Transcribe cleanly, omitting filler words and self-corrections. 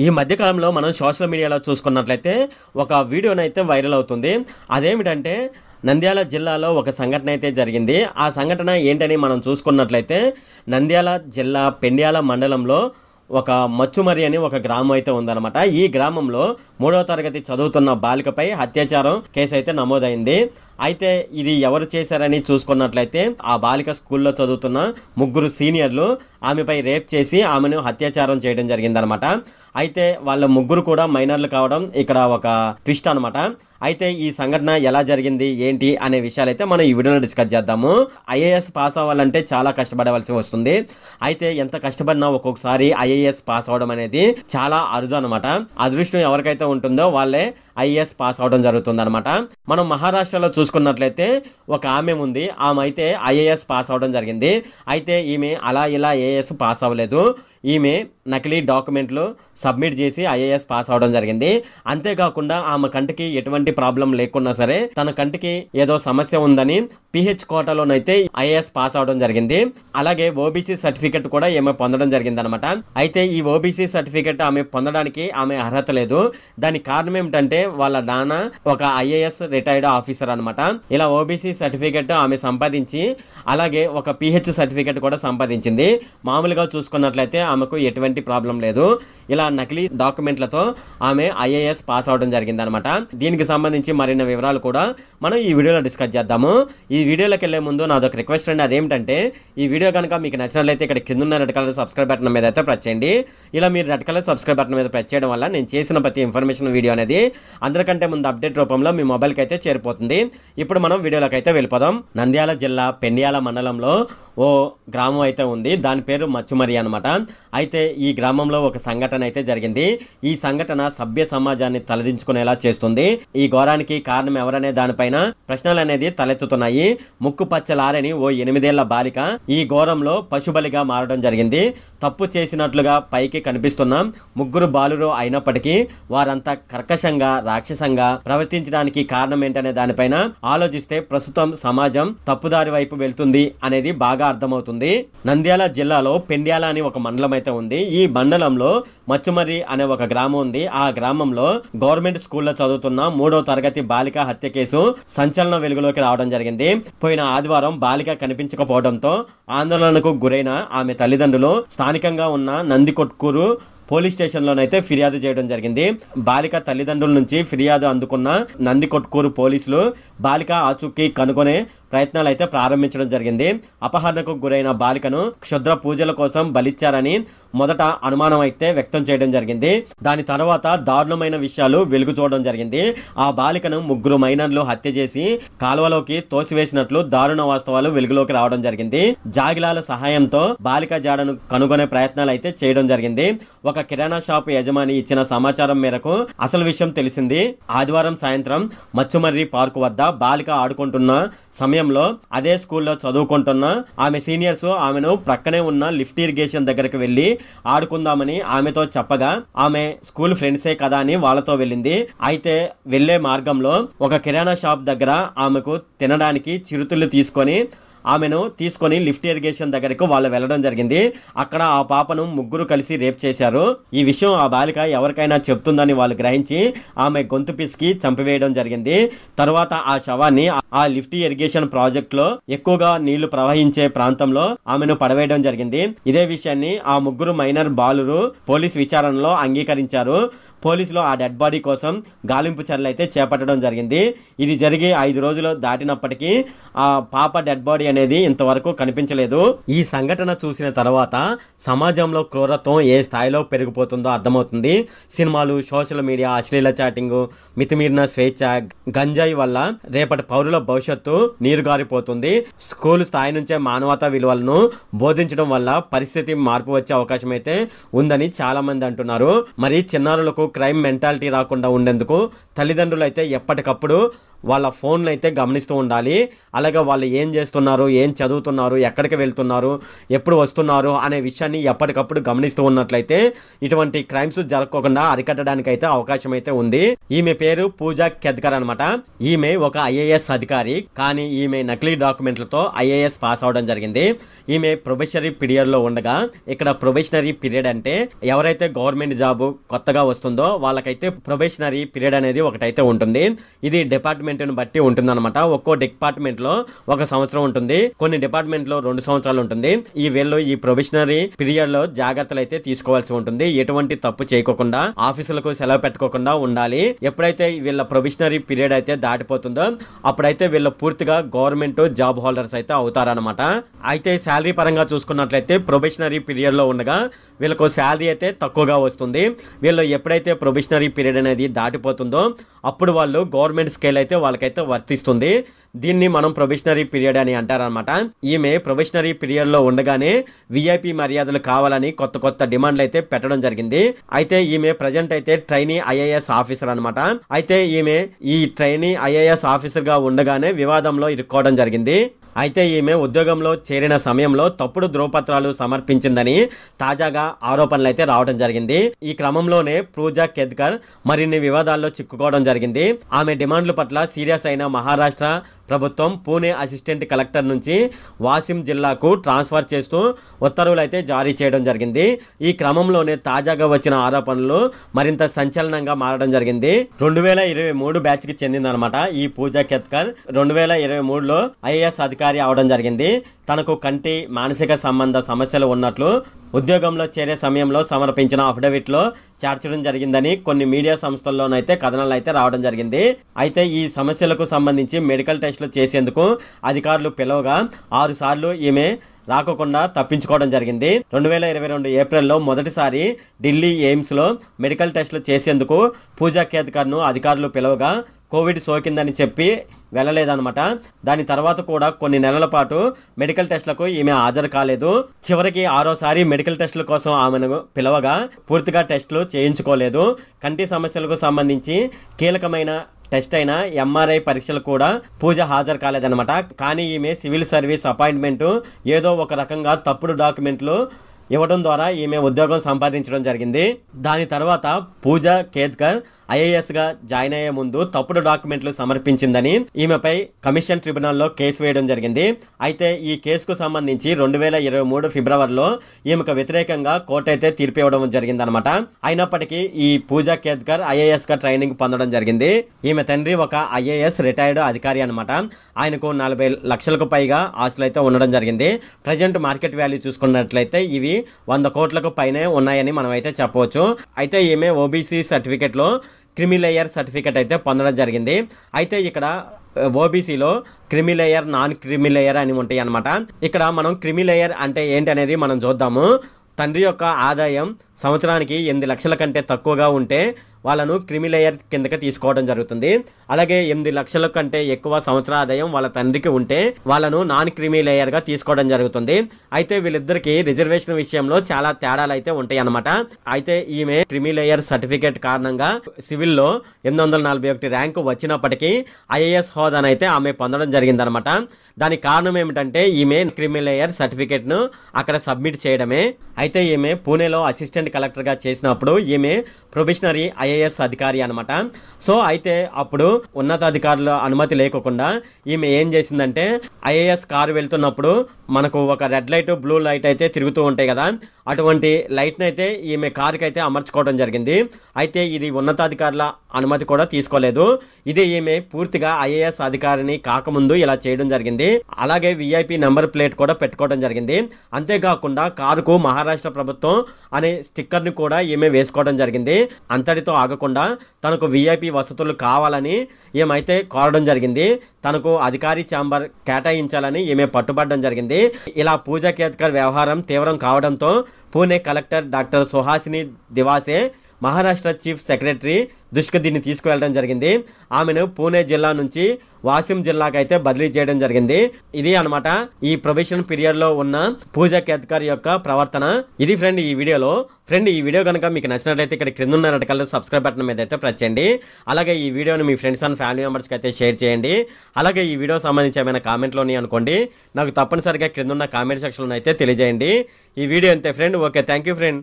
ఈ మధ్య కాలంలో మనం సోషల్ మీడియాలో చూసుకున్నట్లయితే ఒక వీడియోనైతే వైరల్ అవుతుంది. అదేమిటంటే నంద్యాల జిల్లాలో ఒక సంఘటన అయితే జరిగింది. ఆ సంఘటన ఏంటని మనం చూసుకున్నట్లయితే నంద్యాల జిల్లా పెండ్యాల మండలంలో ఒక మచ్చుమరి అని ఒక గ్రామం అయితే ఉందన్నమాట. ఈ గ్రామంలో 3వ తరగతి చదువుతున్న బాలికపై అత్యాచారం కేసు అయితే నమోదైంది. అయితే ఇది ఎవరు చేశారని చూసుకున్నట్లయితే ఆ బాలిక స్కూల్లో చదువుతున్న 3 సీనియర్లు ఆమెపై రేప్ చేసి ఆమెను అత్యాచారం చేయడం జరిగిందనమాట. అయితే వాళ్ళ 3 కూడా మైనర్లు కావడం ఇక్కడ ఒక ట్విస్ట్ అనమాట. అయితే ఈ సంఘటన ఎలా జరిగింది ఏంటి అనే విషయాలు అయితే మనం ఈ వీడియోలో డిస్కస్ చేద్దాము. ఐఏఎస్ పాస్ అవ్వాలంటే చాలా కష్టపడవలసి వస్తుంది. అయితే ఎంత కష్టపడినా ఒక్కొక్కసారి ఐఏఎస్ పాస్ అవడం అనేది చాలా అరుదు అనమాట. అదృష్టం ఎవరికైతే ఉంటుందో వాళ్ళే ఐఏఎస్ పాస్ అవడం జరుగుతుంది అనమాట. మనం మహారాష్ట్రలో చూసుకున్నట్లయితే ఒక ఆమె ఉంది. ఆమె అయితే ఐఏఎస్ పాస్ అవడం జరిగింది. అయితే ఈమె అలా ఇలా ఐఏఎస్ పాస్ అవ్వలేదు. ఈమె నకిలీ డాక్యుమెంట్లు సబ్మిట్ చేసి ఐఏఎస్ పాస్ అవడం జరిగింది. అంతేకాకుండా ఆమె కంటికి ఎటువంటి ప్రాబ్లం లేకున్నా సరే తన కంటికి ఏదో సమస్య ఉందని పిహెచ్ కోటాలోనైతే ఐఏఎస్ పాస్ అవడం జరిగింది. అలాగే ఓబీసీ సర్టిఫికెట్ కూడా ఈమె పొందడం జరిగింది అనమాట. అయితే ఈ ఓబీసీ సర్టిఫికెట్ ఆమె పొందడానికి ఆమె అర్హత లేదు. దానికి కారణం ఏమిటంటే వాళ్ళ నాన్న ఒక ఐఏఎస్ రిటైర్డ్ ఆఫీసర్ అనమాట. ఇలా ఓబీసీ సర్టిఫికెట్ ఆమె సంపాదించి అలాగే ఒక పిహెచ్ సర్టిఫికెట్ కూడా సంపాదించింది. మామూలుగా చూసుకున్నట్లయితే ఆమెకు ఎటువంటి ప్రాబ్లం లేదు. ఇలా నకిలీ డాక్యుమెంట్లతో ఆమె ఐఏఎస్ పాస్ అవడం జరిగింది అనమాట. దీనికి సంబంధించి మరిన్ని వివరాలు కూడా మనం ఈ వీడియోలో డిస్కస్ చేద్దాము. ఈ వీడియోలోకి వెళ్లే ముందు నాదొక రిక్వెస్ట్ అండి. అదేమిటంటే ఈ వీడియో కనుక మీకు నచ్చినట్లయితే ఇక్కడ కింద ఉన్న రెడ్ కలర్ సబ్స్క్రైబ్ బటన్ మీద అయితే ప్రెస్ చేయండి. ఇలా మీరు రెడ్ కలర్ సబ్స్క్రైబ్ బటన్ మీద ప్రెస్ చేయడం వల్ల నేను చేసిన ప్రతి ఇన్ఫర్మేషన్ వీడియో అనేది అందరికంటే ముందు అప్డేట్ రూపంలో మీ మొబైల్కి అయితే చేరిపోతుంది. ఇప్పుడు మనం వీడియోలోకి అయితే వెళ్ళిపోదాం. నంద్యాల జిల్లా పెండ్యాల మండలంలో ఓ గ్రామం అయితే ఉంది. దాని పేరు మచ్చుమరి అనమాట. అయితే ఈ గ్రామంలో ఒక సంఘటన అయితే జరిగింది. ఈ సంఘటన సభ్య సమాజాన్ని తలదించుకునేలా చేస్తుంది. ఈ ఘోరానికి కారణం ఎవరనే దానిపైన ప్రశ్నలు అనేది తలెత్తుతున్నాయి. ముక్కు పచ్చలారని ఓ 8 ఏళ్ల బాలిక ఈ ఘోరంలో పశుబలిగా మారడం జరిగింది. తప్పు చేసినట్లుగా పైకి కనిపిస్తున్న 3 బాలురు అయినప్పటికీ వారంతా కర్కశంగా రాక్షసంగా ప్రవర్తించడానికి కారణం ఏంటనే దానిపైన ఆలోచిస్తే ప్రస్తుతం సమాజం తప్పుదారి వైపు వెళ్తుంది అనేది బాగా అర్థమవుతుంది. నంద్యాల జిల్లాలో పెండ్యాల అని ఒక మండలం అయితే ఉంది. ఈ మండలంలో మచ్చుమర్రి అనే ఒక గ్రామం ఉంది. ఆ గ్రామంలో గవర్నమెంట్ స్కూల్లో చదువుతున్న 3వ తరగతి బాలిక హత్య కేసు సంచలన వెలుగులోకి రావడం జరిగింది. పోయిన ఆదివారం బాలిక కనిపించకపోవడంతో ఆందోళనకు గురైన ఆమె తల్లిదండ్రులు స్థానికంగా ఉన్న నందికొట్కూరు పోలీస్ స్టేషన్లోనైతే ఫిర్యాదు చేయడం జరిగింది. బాలిక తల్లిదండ్రుల నుంచి ఫిర్యాదు అందుకున్న నందికొట్కూరు పోలీసులు బాలిక ఆచూకీ కనుగొనే ప్రయత్నాలు అయితే ప్రారంభించడం జరిగింది. అపహరణకు గురైన బాలికను క్షుద్ర పూజల కోసం బలిచ్చారని మొదట అనుమానం అయితే వ్యక్తం చేయడం జరిగింది. దాని తర్వాత దారుణమైన విషయాలు వెలుగు చూడడం జరిగింది. ఆ బాలికను 3 మైనర్లు హత్య చేసి కాలువలోకి తోసివేసినట్లు దారుణ వాస్తవాలు వెలుగులోకి రావడం జరిగింది. జాగిలాల సహాయంతో బాలిక జాడను కనుగొనే ప్రయత్నాలు అయితే చేయడం జరిగింది. ఒక కిరాణా షాపు యజమాని ఇచ్చిన సమాచారం మేరకు అసలు విషయం తెలిసింది. ఆదివారం సాయంత్రం మచ్చుమర్రి పార్కు వద్ద బాలిక ఆడుకుంటున్న సమయంలో అదే స్కూల్లో చదువుకుంటున్న ఆమె సీనియర్స్ ఆమెను ప్రక్కనే ఉన్న లిఫ్ట్ ఇరిగేషన్ దగ్గరికి వెళ్లి ఆడుకుందామని ఆమెతో చెప్పగా ఆమె స్కూల్ ఫ్రెండ్సే కదా అని వాళ్ళతో వెళ్ళింది. అయితే వెళ్లే మార్గంలో ఒక కిరాణా షాప్ దగ్గర ఆమెకు తినడానికి చిరుతిళ్ళు ఆమెను తీసుకొని లిఫ్ట్ ఇరిగేషన్ దగ్గరకు వాళ్ళు వెళ్ళడం జరిగింది. అక్కడ ఆ పాపను 3 కలిసి రేప్ చేశారు. ఈ విషయం ఆ బాలిక ఎవరికైనా చెప్తుందని వాళ్ళు గ్రహించి ఆమె గొంతు పిసికి చంపివేయడం జరిగింది. తర్వాత ఆ శవాన్ని ఆ లిఫ్ట్ ఇరిగేషన్ ప్రాజెక్ట్ లో ఎక్కువగా నీళ్లు ప్రవహించే ప్రాంతంలో ఆమెను పడవేయడం జరిగింది. ఇదే విషయాన్ని ఆ 3 మైనర్ బాలురు పోలీస్ విచారణలో అంగీకరించారు. పోలీసులు ఆ డెడ్ బాడీ కోసం గాలింపు చర్యలు అయితే చేపట్టడం జరిగింది. ఇది జరిగి 5 రోజులు దాటినప్పటికీ ఆ పాప డెడ్ బాడీ అనేది ఇంతవరకు కనిపించలేదు. ఈ సంఘటన చూసిన తర్వాత సమాజంలో క్రూరత్వం ఏ స్థాయిలో పెరిగిపోతుందో అర్థమవుతుంది. సినిమాలు, సోషల్ మీడియా, అశ్లీల చాటింగ్, మితిమీరిన స్వేచ్ఛ, గంజాయి వల్ల రేపటి పౌరుల భవిష్యత్తు నీరుగారిపోతుంది. స్కూల్ స్థాయి నుంచే మానవతా విలువలను బోధించడం వల్ల పరిస్థితి మార్పు వచ్చే అవకాశం అయితే ఉందని చాలా మంది అంటున్నారు. మరి చిన్నారులకు క్రైమ్ మెంటాలిటీ రాకుండా ఉండేందుకు తల్లిదండ్రులు అయితే ఎప్పటికప్పుడు వాళ్ళ ఫోన్లు అయితే గమనిస్తూ ఉండాలి. అలాగే వాళ్ళు ఏం చేస్తున్నారు, ఏం చదువుతున్నారు, ఎక్కడికి వెళ్తున్నారు, ఎప్పుడు వస్తున్నారు అనే విషయాన్ని ఎప్పటికప్పుడు గమనిస్తూ ఉన్నట్లయితే ఇటువంటి క్రైమ్స్ జరగకుండా అరికట్టడానికి అయితే అవకాశం అయితే ఉంది. ఈమె పేరు పూజా కెద్కర్ అనమాట. ఈమె ఒక ఐఏఎస్ అధికారి, కానీ ఈమె నకిలీ డాక్యుమెంట్లతో ఐఏఎస్ పాస్ అవడం జరిగింది. ఈమె ప్రొబేషనరీ పీరియడ్ లో ఉండగా, ఇక్కడ ప్రొబేషనరీ పీరియడ్ అంటే ఎవరైతే గవర్నమెంట్ జాబ్ కొత్తగా వస్తుందో వాళ్ళకైతే ప్రొబేషనరీ పీరియడ్ అనేది ఒకటైతే ఉంటుంది. ఇది డిపార్ట్మెంట్ ని బట్టి ఉంటుంది అనమాట. ఒక్కో డిపార్ట్మెంట్ లో 1 సంవత్సరం ఉంటుంది, కొన్ని డిపార్ట్మెంట్ లో 2 సంవత్సరాలు ఉంటుంది. వీళ్ళు ఈ ప్రొబేషనరీ పీరియడ్ లో జాగ్రత్తలు అయితే తీసుకోవాల్సి ఉంటుంది. ఎటువంటి తప్పు చేయకోకుండా, ఆఫీసులకు సెలవు పెట్టుకోకుండా ఉండాలి. ఎప్పుడైతే వీళ్ళ ప్రొబేషనరీ పీరియడ్ అయితే దాటిపోతుందో అప్పుడైతే వీళ్ళు పూర్తిగా గవర్నమెంట్ జాబ్ హోల్డర్స్ అయితే అవుతారనమాట. అయితే శాలరీ పరంగా చూసుకున్నట్లయితే ప్రొబేషనరీ పీరియడ్ లో ఉండగా వీళ్ళకు శాలరీ అయితే తక్కువగా వస్తుంది. వీళ్ళు ఎప్పుడైతే ప్రొబేషనరీ పీరియడ్ అనేది దాటిపోతుందో అప్పుడు వాళ్ళు గవర్నమెంట్ స్కేల్ అయితే వాళ్ళకైతే వర్తిస్తుంది. దీన్ని మనం ప్రొబేషనరీ పీరియడ్ అని అంటారనమాట. ఈమె ప్రొబేషనరీ పీరియడ్ లో ఉండగానే విఐపి మర్యాదలు కావాలని కొత్త డిమాండ్లు అయితే పెట్టడం జరిగింది. అయితే ఈమె ప్రజెంట్ అయితే ట్రైనీ ఐఏఎస్ ఆఫీసర్ అనమాట. అయితే ఈమె ఈ ట్రైనీ ఐఏఎస్ ఆఫీసర్ గా ఉండగానే వివాదంలో ఇరుక్కోవడం జరిగింది. అయితే ఈమె ఉద్యోగంలో చేరిన సమయంలో తప్పుడు ధ్రువపత్రాలు సమర్పించిందని తాజాగా ఆరోపణలు అయితే రావడం జరిగింది. ఈ క్రమంలోనే పూజా కెద్కర్ మరిన్ని వివాదాల్లో చిక్కుకోవడం జరిగింది. ఆమె డిమాండ్ల పట్ల సీరియస్ అయిన మహారాష్ట్ర ప్రభుత్వం పూణే అసిస్టెంట్ కలెక్టర్ నుంచి వాసిం జిల్లాకు ట్రాన్స్ఫర్ చేస్తూ ఉత్తర్వులు అయితే జారీ చేయడం జరిగింది. ఈ క్రమంలోనే తాజాగా వచ్చిన ఆరోపణలు మరింత సంచలనంగా మారడం జరిగింది. 2023 బ్యాచ్ కి చెందిందనమాట ఈ పూజా కెద్కర్. 2023లో ఐఏఎస్ అధికారి అవడం జరిగింది. తనకు కంటి మానసిక సంబంధ సమస్యలు ఉన్నట్లు ఉద్యోగంలో చేరే సమయంలో సమర్పించిన అఫిడవిట్ లో చేర్చడం జరిగిందని కొన్ని మీడియా సంస్థల్లోనైతే కథనాలు అయితే రావడం జరిగింది. అయితే ఈ సమస్యలకు సంబంధించి మెడికల్ టెస్టులు చేసేందుకు అధికారులు పిలవగా 6 సార్లు ఈమె రాకుండా తప్పించుకోవడం జరిగింది. 2022 ఏప్రిల్లో మొదటిసారి ఢిల్లీ ఎయిమ్స్ లో మెడికల్ టెస్టులు చేసేందుకు పూజా కెద్కర్ ను అధికారులు పిలవగా కోవిడ్ సోకిందని చెప్పి వెళ్ళలేదన్నమాట. దాని తర్వాత కూడా కొన్ని నెలల పాటు మెడికల్ టెస్టులకు ఈమె హాజరు కాలేదు. చివరికి 6వసారి మెడికల్ టెస్టుల కోసం ఆమెను పిలవగా పూర్తిగా టెస్టులు చేయించుకోలేదు. కంటి సమస్యలకు సంబంధించి కీలకమైన టెస్ట్ అయిన ఎంఆర్ఐ పరీక్షలు కూడా పూజ హాజరు కాలేదన్నమాట. కానీ ఈమె సివిల్ సర్వీస్ అపాయింట్మెంట్ ఏదో ఒక రకంగా తప్పుడు డాక్యుమెంట్లు ఇవ్వడం ద్వారా ఈమె ఉద్యోగం సంపాదించడం జరిగింది. దాని తర్వాత పూజా కెద్కర్ ఐఏఎస్ గా జాయిన్ అయ్యే ముందు తప్పుడు డాక్యుమెంట్లు సమర్పించిందని ఈమెపై కమిషన్ ట్రిబ్యునల్లో కేసు వేయడం జరిగింది. అయితే ఈ కేసుకు సంబంధించి 2023 ఫిబ్రవరిలో ఈమెకు వ్యతిరేకంగా కోర్టు అయితే తీర్పు ఇవ్వడం జరిగిందనమాట. అయినప్పటికీ ఈ పూజా కెద్కర్ ఐఏఎస్ గా ట్రైనింగ్ పొందడం జరిగింది. ఈమె తండ్రి ఒక ఐఏఎస్ రిటైర్డ్ అధికారి అనమాట. ఆయనకు 40 లక్షలకు పైగా ఆస్తులు అయితే ఉండడం జరిగింది. ప్రజెంట్ మార్కెట్ వాల్యూ చూసుకున్నట్లయితే ఇవి 100 కోట్లకు పైనే ఉన్నాయని మనం అయితే చెప్పవచ్చు. అయితే ఈమె ఓబీసీ సర్టిఫికెట్ లో క్రిమిలేయర్ సర్టిఫికెట్ అయితే పొందడం జరిగింది. అయితే ఇక్కడ ఓబీసీలో క్రిమిలేయర్, నాన్ క్రిమిలేయర్ అని ఉంటాయి అనమాట. ఇక్కడ మనం క్రిమిలేయర్ అంటే ఏంటి అనేది మనం చూద్దాము. తండ్రి యొక్క ఆదాయం సంవత్సరానికి 8 లక్షల కంటే తక్కువగా ఉంటే వాళ్ళను క్రిమిలేయర్ కిందకి తీసుకోవడం జరుగుతుంది. అలాగే 8 లక్షల కంటే ఎక్కువ సంవత్సర ఆదాయం వాళ్ళ తండ్రికి ఉంటే వాళ్ళను నాన్ క్రిమిలేయర్ గా తీసుకోవడం జరుగుతుంది. అయితే వీళ్ళిద్దరికి రిజర్వేషన్ విషయంలో చాలా తేడాలు అయితే ఉంటాయి అన్నమాట. అయితే ఈమె క్రిమిలేయర్ సర్టిఫికేట్ కారణంగా సివిల్లో 841 ర్యాంకు వచ్చినప్పటికీ ఐఏఎస్ హోదాను అయితే ఆమె పొందడం జరిగిందనమాట. దానికి కారణం ఏమిటంటే ఈమె క్రిమిలేయర్ సర్టిఫికేట్ ను అక్కడ సబ్మిట్ చేయడమే. అయితే ఈమె పూణేలో అసిస్టెంట్ కలెక్టర్ గా చేసినప్పుడు ఈమె ప్రొబేషనరీ ఐఏఎస్ అధికారి అనమాట. సో అయితే అప్పుడు ఉన్నతాధికారుల అనుమతి లేకుండా ఈమె ఏం చేసిందంటే ఐఏఎస్ కారు వెళ్తున్నప్పుడు మనకు ఒక రెడ్ లైట్, బ్లూ లైట్ అయితే తిరుగుతూ ఉంటాయి కదా, అటువంటి లైట్ అయితే ఈమె కారుకి అయితే అమర్చుకోవడం జరిగింది. అయితే ఇది ఉన్నతాధికారుల అనుమతి కూడా తీసుకోలేదు. ఇది ఈమె పూర్తిగా ఐఏఎస్ అధికారిని కాకముందు ఇలా చేయడం జరిగింది. అలాగే విఐపి నెంబర్ ప్లేట్ కూడా పెట్టుకోవడం జరిగింది. అంతేకాకుండా కారుకు మహారాష్ట్ర ప్రభుత్వం అనే స్టిక్కర్ ని కూడా ఈమె వేసుకోవడం జరిగింది. అంతటితో ఆగకుండా తనకు విఐపి వసతులు కావాలని ఏమైతే కోరడం జరిగింది. తనకు అధికారి ఛాంబర్ కేటాయించాలని ఈమె పట్టుబడడం జరిగింది. ఇలా పూజా కెద్కర్ వ్యవహారం తీవ్రం కావడంతో Pune collector doctor Suhasini Diwase Maharashtra chief secretary దృష్టికి దీన్ని తీసుకువెళ్ళడం జరిగింది. ఆమెను పూణే జిల్లా నుంచి వాసిం జిల్లాకు అయితే బదిలీ చేయడం జరిగింది. ఇది అన్నమాట ఈ ప్రొబేషన్ పీరియడ్ లో ఉన్న పూజా కేత్కర్ యొక్క ప్రవర్తన. ఇది ఫ్రెండ్ ఈ వీడియోలో. ఫ్రెండ్ ఈ వీడియో కనుక మీకు నచ్చినట్లయితే ఇక్కడ క్రింద ఉన్న రెడ్ కలర్ సబ్స్క్రైబ్ బటన్ మీద అయితే ప్రెస్ చేయండి. అలాగే ఈ వీడియోని మీ ఫ్రెండ్స్ అండ్ ఫ్యామిలీ మెంబర్స్కి అయితే షేర్ చేయండి. అలాగే ఈ వీడియో సంబంధించి ఏమైనా కామెంట్లోని అనుకోండి, నాకు తప్పనిసరిగా క్రింద ఉన్న కామెంట్ సెక్షన్లో అయితే తెలియజేయండి. ఈ వీడియో అంతే friend. Okay, thank you friend.